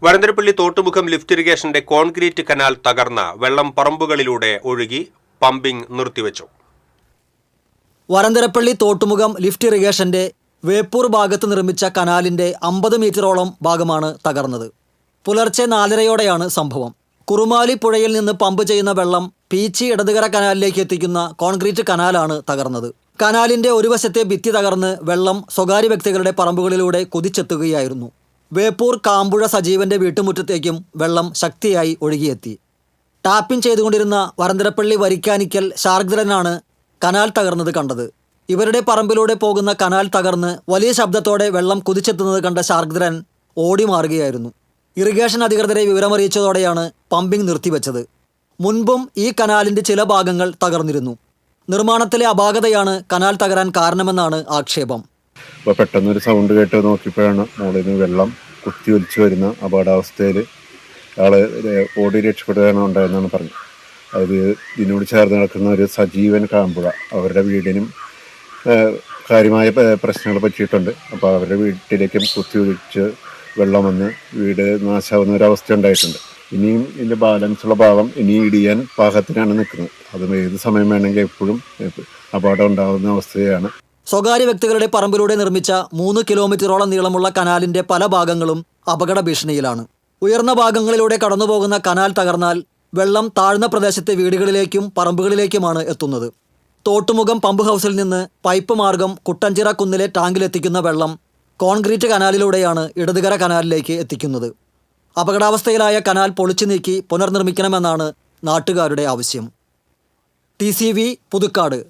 Varantharappilly Thottumukham lift ഇറിഗേഷന്റെ concrete canal തകർന്ന വെള്ളം പറമ്പുകളിലൂടെ ഒഴുകി പമ്പിംഗ് നിർത്തിവെച്ചു. വരന്തരപ്പള്ളി തോട്ടുമുഖം ലിഫ്റ്റ് ഇറിഗേഷന്റെ വേപ്പൂർ ഭാഗത്ത് നിർമ്മിച്ച കനാലിന്റെ 50 മീറ്ററോളം ഭാഗമാണ് തകർന്നത്. പുലർച്ചെ 4:30യോടെയാണ് സംഭവം. കുറുമാലി പുഴയിൽ നിന്ന് പമ്പ് ചെയ്യുന്ന വെള്ളം പീച്ചി ഇടതുകര കനാലിലേക്ക് എത്തിക്കുന്ന കോൺക്രീറ്റ് കനാലാണ് തകർന്നത്. കനാലിന്റെ ഒരു വശത്തെ ഭിത്തി തകർന്ന് വെള്ളം സ്വകാര്യ വ്യക്തികളുടെ പറമ്പുകളിലൂടെ കുതിച്ചെത്തുകയായിരുന്നു. വേപ്പൂർ കാമ്പുഴ സജീവന്റെ വീട്ടുമുറ്റത്തേക്കും വെള്ളം ശക്തിയായി ഒഴുകിയെത്തി. ടാപ്പിംഗ് ചെയ്തുകൊണ്ടിരുന്ന വരന്തരപ്പള്ളി വരിക്കാനിക്കൽ ശാർഗ്ദരനാണ് കനാൽ തകർന്നത് കണ്ടത്. ഇവരുടെ പറമ്പിലൂടെ പോകുന്ന കനാൽ തകർന്ന് വലിയ ശബ്ദത്തോടെ വെള്ളം കുതിച്ചെത്തുന്നത് കണ്ട ശാർഗ്ദരൻ ഓടി മാറുകയായിരുന്നു. ഇറിഗേഷൻ അധികൃതരെ വിവരമറിയിച്ചതോടെയാണ് പമ്പിംഗ് നിർത്തിവെച്ചത്. മുൻപും ഈ കനാലിന്റെ ചില ഭാഗങ്ങൾ തകർന്നിരുന്നു. നിർമ്മാണത്തിലെ അപാകതയാണ് കനാൽ തകരാൻ കാരണമെന്നാണ് ആക്ഷേപം. അപ്പോൾ പെട്ടെന്നൊരു സൗണ്ട് കേട്ട് നോക്കിയപ്പോഴാണ് മുകളിൽ നിന്ന് വെള്ളം കുത്തി ഒലിച്ചു വരുന്ന അപകടാവസ്ഥയിൽ ആൾ ഓടി രക്ഷപ്പെടുകയാണ് ഉണ്ടായെന്നാണ് പറഞ്ഞത്. അത് ഇതിനോട് ചേർന്ന് നടക്കുന്ന ഒരു സജീവൻ കാമ്പുഴ, അവരുടെ വീടിനും കാര്യമായ പ്രശ്നങ്ങൾ പറ്റിയിട്ടുണ്ട്. അപ്പോൾ അവരുടെ വീട്ടിലേക്കും കുത്തി ഒലിച്ച് വെള്ളം വന്ന് വീട് നാശാവുന്ന ഒരവസ്ഥ ഉണ്ടായിട്ടുണ്ട്. ഇനിയും ഇതിൻ്റെ ബാലൻസുള്ള ഭാഗം ഇനി ഇടിയാൻ പാകത്തിനാണ് നിൽക്കുന്നത്. അതും ഏത് സമയം വേണമെങ്കിൽ എപ്പോഴും അപകടം ഉണ്ടാകുന്ന അവസ്ഥയാണ്. സ്വകാര്യ വ്യക്തികളുടെ പറമ്പിലൂടെ നിർമ്മിച്ച 3 കിലോമീറ്ററോളം നീളമുള്ള കനാലിന്റെ പല ഭാഗങ്ങളും അപകട ഭീഷണിയിലാണ്. ഉയർന്ന ഭാഗങ്ങളിലൂടെ കടന്നുപോകുന്ന കനാൽ തകർന്നാൽ വെള്ളം താഴ്ന്ന പ്രദേശത്തെ വീടുകളിലേക്കും പറമ്പുകളിലേക്കുമാണ് എത്തുന്നത്. തോട്ടുമുഖം പമ്പ് ഹൗസിൽ നിന്ന് പൈപ്പ് മാർഗം കുട്ടഞ്ചിറ കുന്നിലെ ടാങ്കിലെത്തിക്കുന്ന വെള്ളം കോൺക്രീറ്റ് കനാലിലൂടെയാണ് ഇടതുകര കനാലിലേക്ക് എത്തിക്കുന്നത്. അപകടാവസ്ഥയിലായ കനാൽ പൊളിച്ചു നീക്കി പുനർനിർമ്മിക്കണമെന്നാണ് നാട്ടുകാരുടെ ആവശ്യം. TCV പുതുക്കാട്.